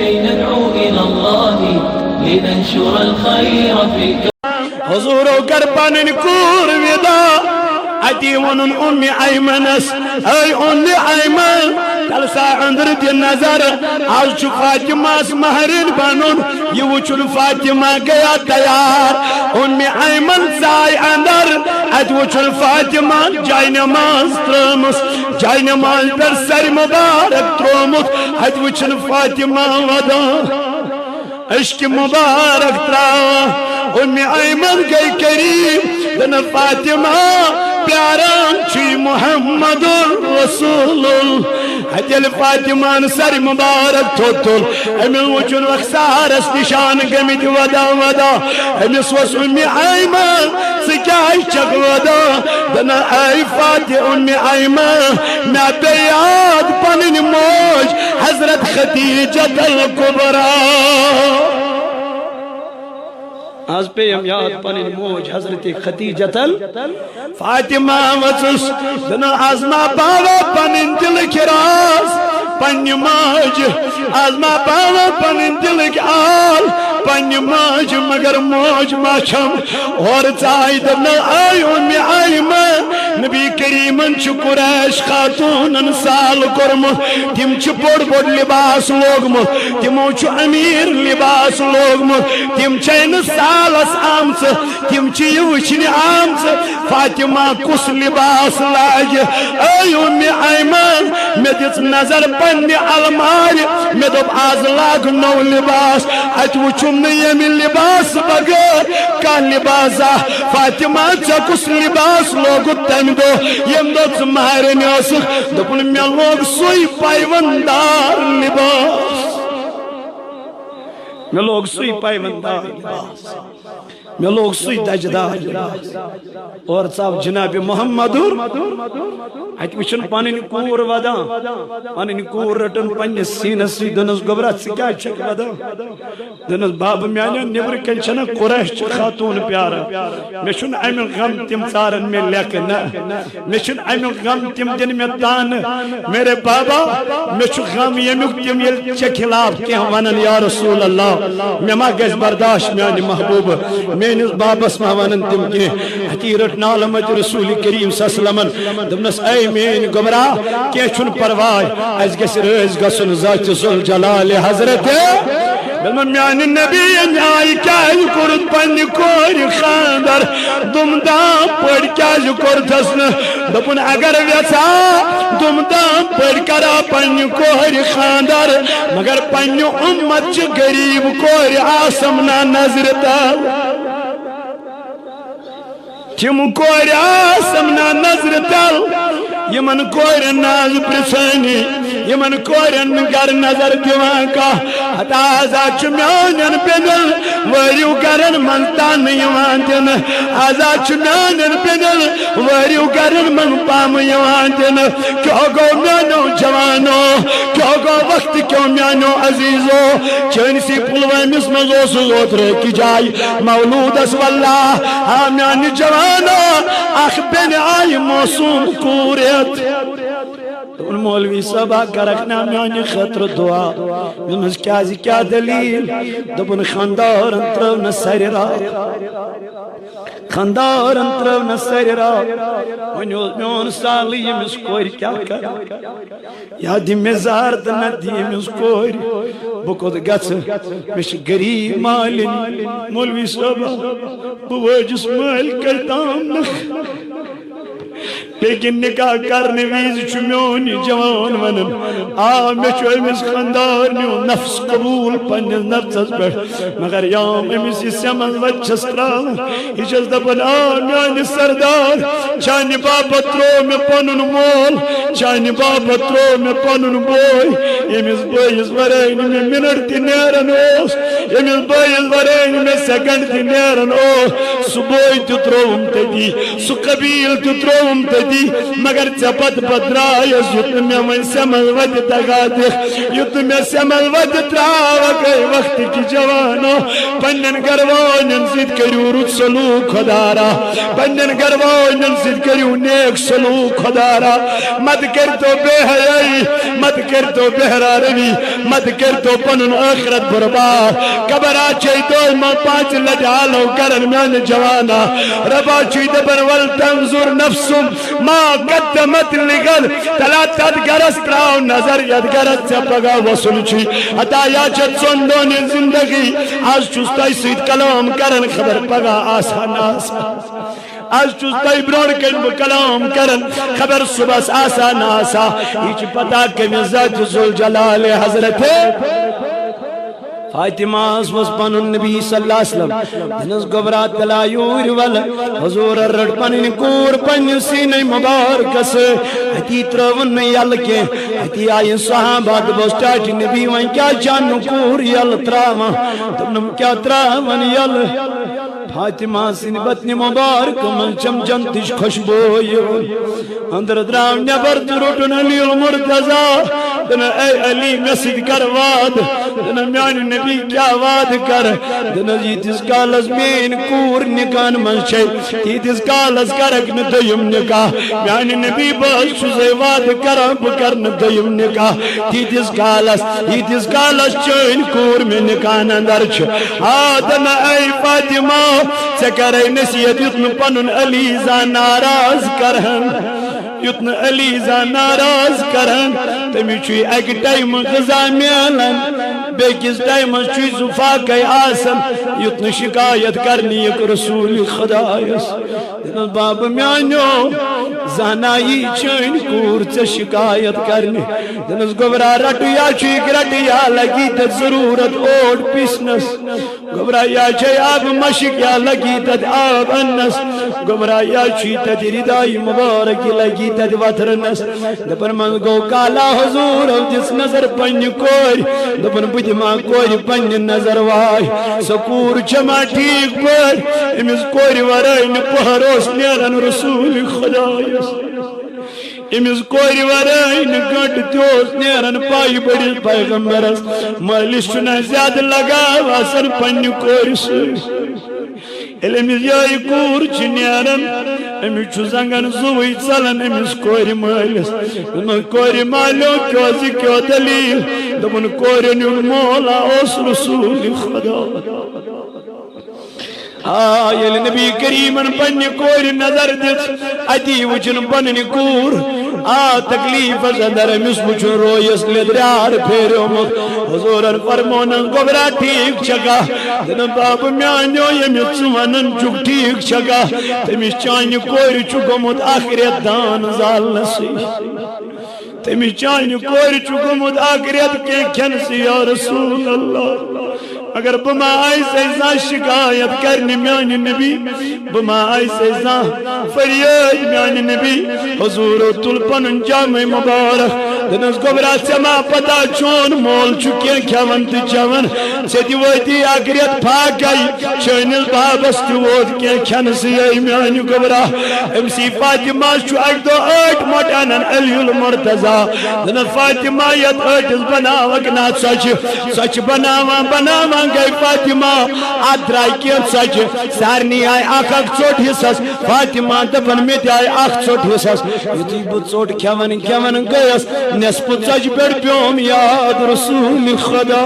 كي ندعو إلى الله لننشر الخير في حضور کرپن کور ودا اتی ونن ام ایمنس اے ام ایمن کل سا اندر دی نظر آج چھ فاطمہ مہرین بنن یہ وچن فاطمہ گیا تیار ام ایمن سائے اندر ات وچن فاطمہ جائے نماز ترمس جائے نماز پر سر مبارک ترمس ات وچن فاطمہ ودا عشق مبارک تراوا ام ایمن گئی کریم دن فاطمہ پیاران چی محمد رسول حتیل فاطمہ سر مبارک تھوتل امیل وچن وقسارس نشان گمید ودا ودا امیس وس ام ایمن سکیائی چک ودا دن ای فاطمہ ام ایمن میں بیاد پنن موج حضرت خدیجہ الکبریٰ آج پہ ہم یاد پنن موج حضرت خدیجہ فاطمہ وچس دن آزما باوا پنن دل کراس پنن موج آزما باوا پنن دل آل پنن موج مگر موج ماشم اور چاہی دن آئی ام ایمن نبی کریمن چھ قریش خاتونن سال کرم تم چھ بڑ بڑ لباس لوگم تمو چھ امیر لباس لوگم تم چین سالس آمس تم چھ یہ وچھنی آمس فاطمہ کس لباس لاج اے ام ایمن میں دس نظر پنی المار میں دب آز لاگ نو لباس ات وچھم نیم لباس بغیر کا لباسا فاطمہ چھ کس لباس لوگ تم دو یم دو تمہارے نیاسخ دپن میں لوگ سوئی پائیوندار لباس میں لوگ سوئی پائیوندار لباس میں لوگ سوئی دجدار لباس اور صاحب جناب محمد ات وچن پنن کور ودا پنن کور رٹن پنس سینس سی دنس گبرات سی کیا چک ودا دنس باب میانیا نبر کن چھنا قریش خاتون پیارا میں چھن امن غم تم سارن میں لیکن میں چھن امن غم تم دن میں تان میرے بابا میں چھن غم یمیک تم یل چھ خلاف کیا ونن یا رسول اللہ میں ما گز برداشت میانی محبوب میانس بابس ما ونن تم کی حتیرت نالمت رسول کریم صلی اللہ علیہ وسلم دمنس اے مین گمرا کیا چھن پروائی از گس رز گسن ذات ذل جلال حضرت بلمن میان نبی نیائی کیا کرد پنی کوری خاندر دم دام پڑ کیا کردسن دپن اگر ویسا دم دام پڑ کرا پنی کوری خاندر مگر پنی امت چھ غریب کوری آسمنا نظر تل تم کوری آسمنا نظر تل یمن کورن ناز پرسانی یمن کورن گر نظر دیوان کا حتا آزاد چھ میانن پینل وریو گرن من تان یوان دن آزاد چھ میانن پینل وریو گرن من پام یوان دن کیوں گو میانو جوانو کیوں گو وقت کیوں میانو عزیزو چنسی پلوے مسمزو سلوتر کی جائی مولود اس واللہ آمیان جوانو اخ بین آئی موسوم کوریت ان مولوی صاحبہ کرکنا میانی خطر دعا میمز کیا دلیل دبن خاندار انترو نسر را خاندار انترو نسر را میون سالی یمز کوری کیا کر یا دی مزارد ندی یمز کوری بکود گچ مش گریب مالین مولوی صاحبہ بواجس مال کرتام نخ لیکن نکاح کرنے ویز چمیونی جوان ونن میں چھو امس خاندار نیو نفس قبول پنیز نفس پر مگر یام امس سیمن وچس تراو ہیچس دپن میانی سردار چانی بابا ترو میں پنن مول چانی بابا ترو میں پنن بوئی امس بوئیس ورین میں منٹ تی نیرن اوس امس بوئیس ورین میں سیکنڈ تی نیرن اوس سو بوئی تی تروم تدی سو قبیل تی تروم تدی مگر چپت بدرائیس یتن میں من سمل ود تغادر یتن میں سمل ود تراو گئی وقت کی جوانو پنن گروانن زید کریو رد سلوک خدارا پنن گروانن زید کریو نیک سلوک خدارا مد کر تو بے حیائی مد کر تو بہرا روی مت کر تو پنن آخرت برباد قبر آچے دو ما پانچ لجالو کرن میان جوانا ربا چوی دبر والتنظر نفسم ما قدمت لگل تلاتت گرس تراؤ نظر ید گرس چپگا وصل چی حتا یا چت سندون زندگی آج چوستای سید کلام کرن خبر پگا آسان آسان آج چوستای برون کن کلام کرن خبر صبح آسان آسان ایچ پتا کمی ذات ذل جلال حضرت فاطمہ اس پن نبی صلی اللہ علیہ وسلم دنس گبرات تلایور ول حضور رڑ پن کور پن سینے مبارک سے اتی ترون یل کے اتی آئی صحابہ بوسٹاٹ نبی وان کیا جان کور یل تراما تم کیا تراون یل فاطمہ سن بطن مبارک من چمچن تش خوشبو اندر دراو نبر تروٹن علی المرتضی دن اے علی مسجد کر واد دن میان نبی کیا واد کر دن جیتس کالز مین کور نکان من شے تیتس کالز کرک ندیم نکاح میان نبی بس شزے واد کرم بکرن دیم نکاح تیتس کالز چین کور میں نکان اندر چھ آدن اے فاطمہ سکرے نسیت یتن پنن علیزہ ناراض کرہن یتن علیزہ ناراض کرہن تمی چوی ایک ٹائم غذا میلن بیکس ٹائم چوی زفاقی آسن یتن شکایت کرنی ایک رسول خدایس دن باب میانیو زانائی چین کور سے شکایت کرنی دنس گبرا رٹیا چویک رٹیا لگی تد ضرورت اوڑ پیسنس گبرا یا چی آب مشک یا لگی تد آب انس گبرا یا چی تد ردائی مبارکی لگی تد وطرنس دپن من گو کالا حضور جس نظر پن کوئی دپن بدی ماں کوئی پن نظر وائی سکور چما ٹھیک پر امس کوئی ورائن پہروس نیرن رسول خدایس امس کوئی ورائن گھٹ تیوس نیرن پائی بڑی پیغمبرس مالش چنا زیادہ لگا واسن پن کوئی سوئی امس یائی کور چھ نیرن امس چھ زنگن زوئی چلن امس کوئی مالس کوئی مالو کیوزی کیو دلیل دبن کوئی نیون مولا اس رسول خدا یل نبی کریمن پنی کور نظر دت اتی وچن پننی کور تکلیف زدر امس وچن رویس لدرار پھیرومت حضورن فرمونن گبرا ٹھیک چکا دن باب میانیو یمس ونن چک ٹھیک چکا تمس چانی کور چکمت آخرت دان زال نسی تمس چانی کور چکمت آخرت کے کھنسی یا رسول اللہ اگر بما آئی سیزا شکایت کرنی میانی نبی بما آئی سیزا فریاد میانی نبی حضور تلپن جامع مبارک دنس گبرا سما پتا چون مول چکے کھون تی چون سیدی ویدی آگریت پھاک گئی چینل بابس تی وود کے کھنسی ای میانی گبرا امسی فاطمہ شو ایک دو ایٹ مٹانن علی المرتضی دنس فاطمہ ید ایٹس بناوک نا سچ بناوان گئی فاطمہ آدھرائی کیت سچ سارنی آئی آکھ چوٹ حصص فاطمہ دفن میت آئی آکھ چوٹ حصص یتی بود چوٹ کھون گیس نسپ سچ پر پیوم یاد رسول خدا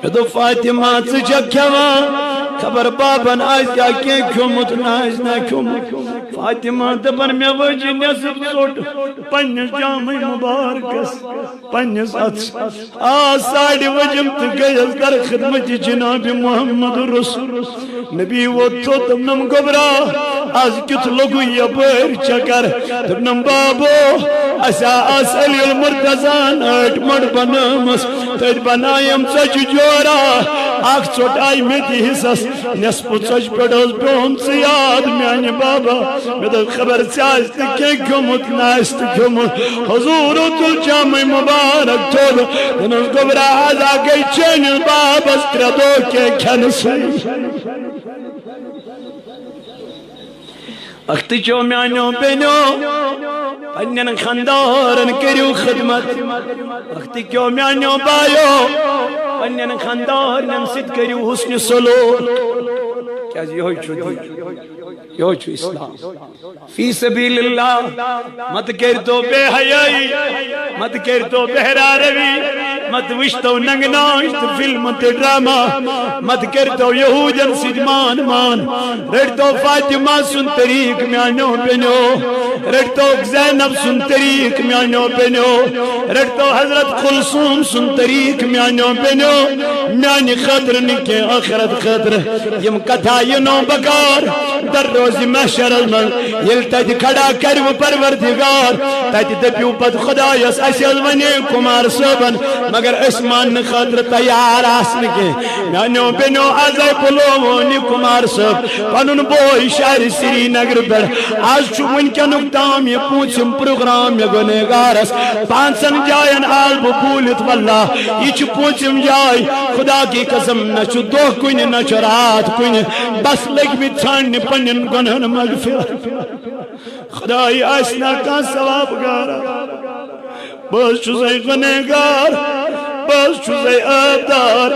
یدو فاطمہ چچک کھون خبر بابن آئیز کیا کیا کھومت نائز نہ کھومت فاطمہ دبن میں وجی نصف سوٹ پنیس جامع مبارکس پنیس ساڑی وجم تو گیس در خدمت جناب محمد رسول نبی وہ تو تم نم گبرا آز کت لگو یا بیر چکر تم نم بابو اسا علی المرتضان اٹ مڑ بنامس تیج بنایم سچ جورا آکھ چوٹ آئی میں تی حصص نسپ سچ پڑھوز بیون سیاد میانی بابا میں تو خبر سیاست کے کیومت نائست کیومت حضور تل جامع مبارک تول دنس گبرا آزا گئی چینل بابا استردو کے کھنسی اختی چو میانیو بینو پنین خاندارن کریو خدمت اختی کیو میانیو بایو پنین خاندارن ست کریو حسن سلوک کیا جی ہوئی چھو دی یہ چھو اسلام فی سبیل اللہ مت کر تو بے حیائی مت کر تو بہرا روی مت وشتو ننگ ناشت فلم تے ڈراما مت کر تو یہودن سجمان مان رڑتو فاطمہ سن طریق میانو بنو رڑتو زینب سن طریق میانو بنو رڑتو حضرت کلثوم سن طریق میانو بنو میانی خطر نکے آخرت خطر یم کتھا ینو بکار در روز محشر المن یل تج کھڑا کرو پروردگار تج دپیو پت خدایس اسیل ونی کمار صبن مگر اسمان خطر تیار آسن کے میانو بنو آزائی پلوونی کمار صب پنن بوئی شہر سری نگر پر آج چھو ونکنک تام یہ پوچھم پروگرام یہ گنہگارس پانسن جائن آل بپولت واللہ یہ چھو پوچھم جائی خدا کی قسم نہ چھو دو کنی نہ چھو رات کنی بس لگ بھی چھاننی پنن گنہن مغفرت خدای آسنا کا ثواب گارا بس چھو زی گنہگار بس چھو زی آبدار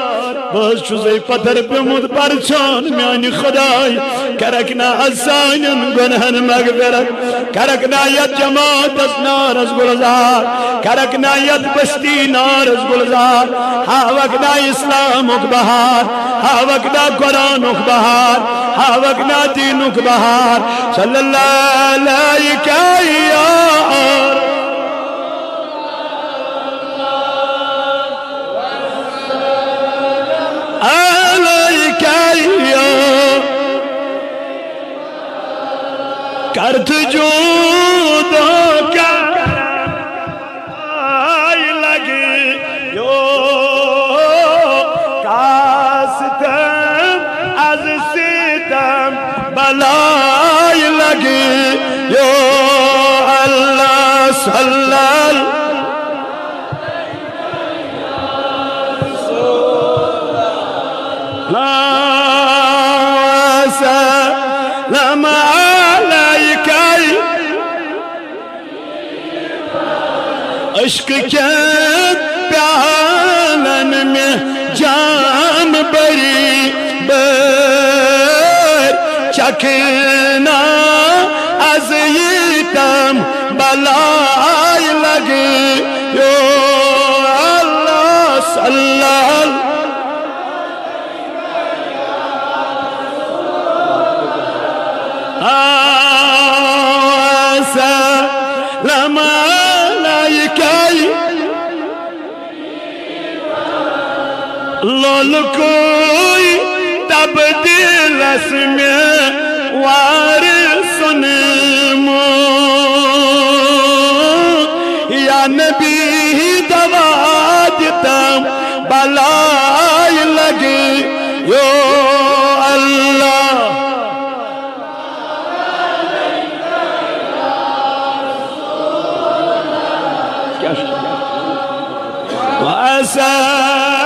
بس چھو زی پتر پہ مد پرچان میانی خدای کرکنا اسانن گنہن مغفرت کرکنا ید جماعت اس نارس گلزار کرکنا ید بستی نارس گلزار ہا وقنا اسلام اک بہار ہا وقنا قرآن اک بہار ہا وقنا دین اک بہار صلی اللہ علیہ یار کرت جو دو کا آئی لگی یو کاستم از ستم بلائی لگی یو اللہ صلی اللہ سلام عشق کے پیالن میں جام بری بر چکنا از یتم بلائی لگی یو اللہ صلی اللہ سلام لول کوئی تبدیل اس میں وارثن مو یا نبی دوا دیتم بلائی لگی یو اللہ وَأَسَلَمَ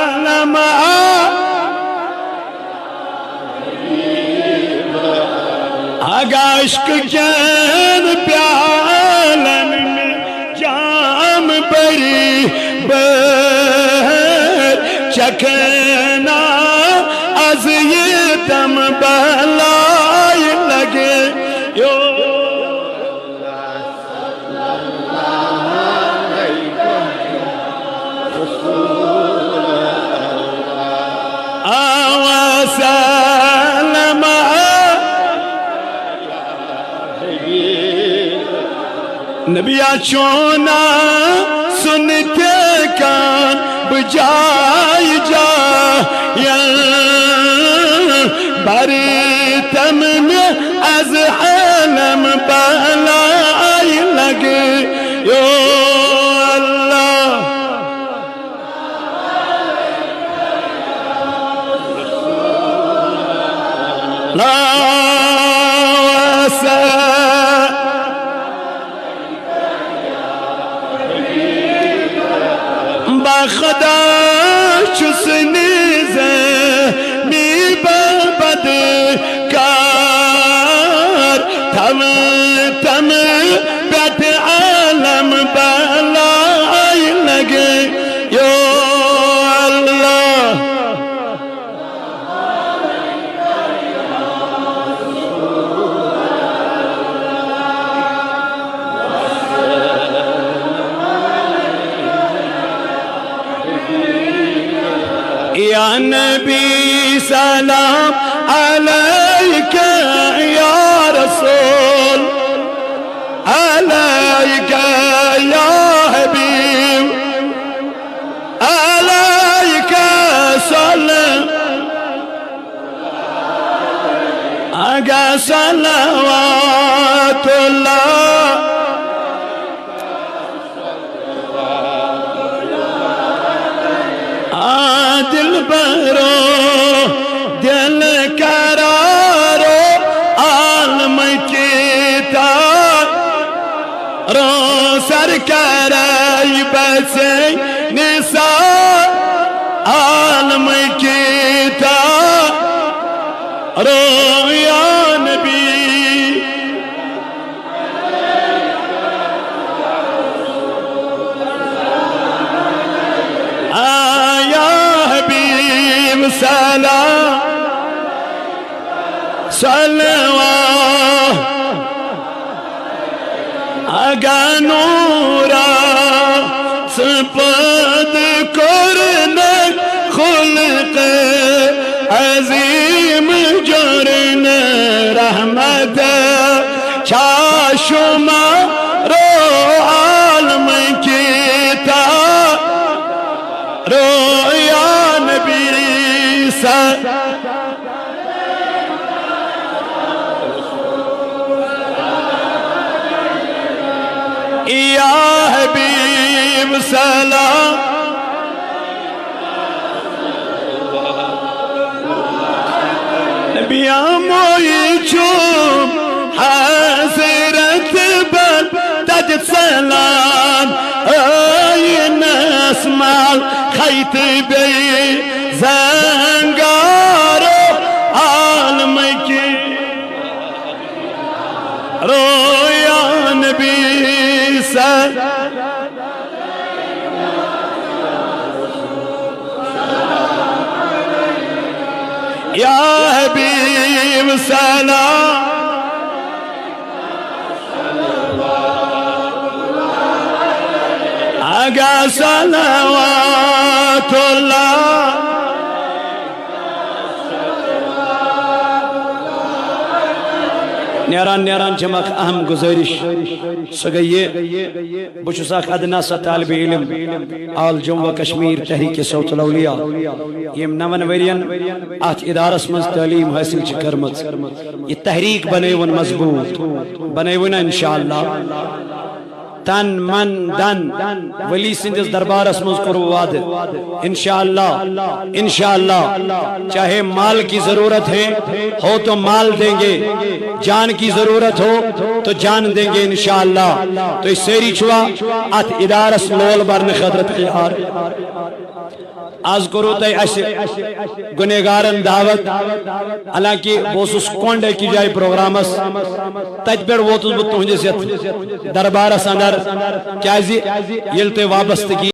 آگا عشق کین پیالن میں جام بری بر چکنا از یتم بلائی لگے یو سلام نبی چونا سنتے کان بجائی جا بری تم میں از علم بلائی لگے یو اللہ لا بخدا چسنی زمی بابد کار تم تم بیت عالم بلائی لگے یو اللہ یا نبی سلام علیکہ یا رسول علیکہ یا حبیب علیکہ سلام آگا صلوات اللہ دل برو دل قرارو عالم کتاب رو سر کرائی بچے نساء عالم کتاب رو یا نبی سلام صلوات آگا نورا سپد کرنے خلق عظیم جرن رحمت چاشما رو عالم کتاب رو یا نبی یا حبیب سلام نبی موئی چوم حضرت بل تج سلام این اسمال خیط بی زنگارو عالم کی رو یا نبی یا حبیب سلام آگا صلوات اللہ نیران نیران چمک اہم گزارش سگئیے بچوسا ادنا سا طالب علم آل جموں و کشمیر تحریک صوت الاولیاء یم نون ورین آت ادارس مز تعلیم حاصل کرمت یہ تحریک بنیون مضبوط بنیون انشاءاللہ تن من دن ولی سندس دربارس مز کرو وعد انشاءاللہ چاہے مال کی ضرورت ہے ہو تو مال دیں گے جان کی ضرورت ہو تو جان دیں گے انشاءاللہ تو اس سیری چھوا ات ادارس لول برن خدرت خیار آز کرو تے گنہگارن دعوت حالانکہ بوسس کونڈے کی جائے پروگرامس تج پر ووتس بت تہندس دربارس اندر کیازِ یل تے وابستگی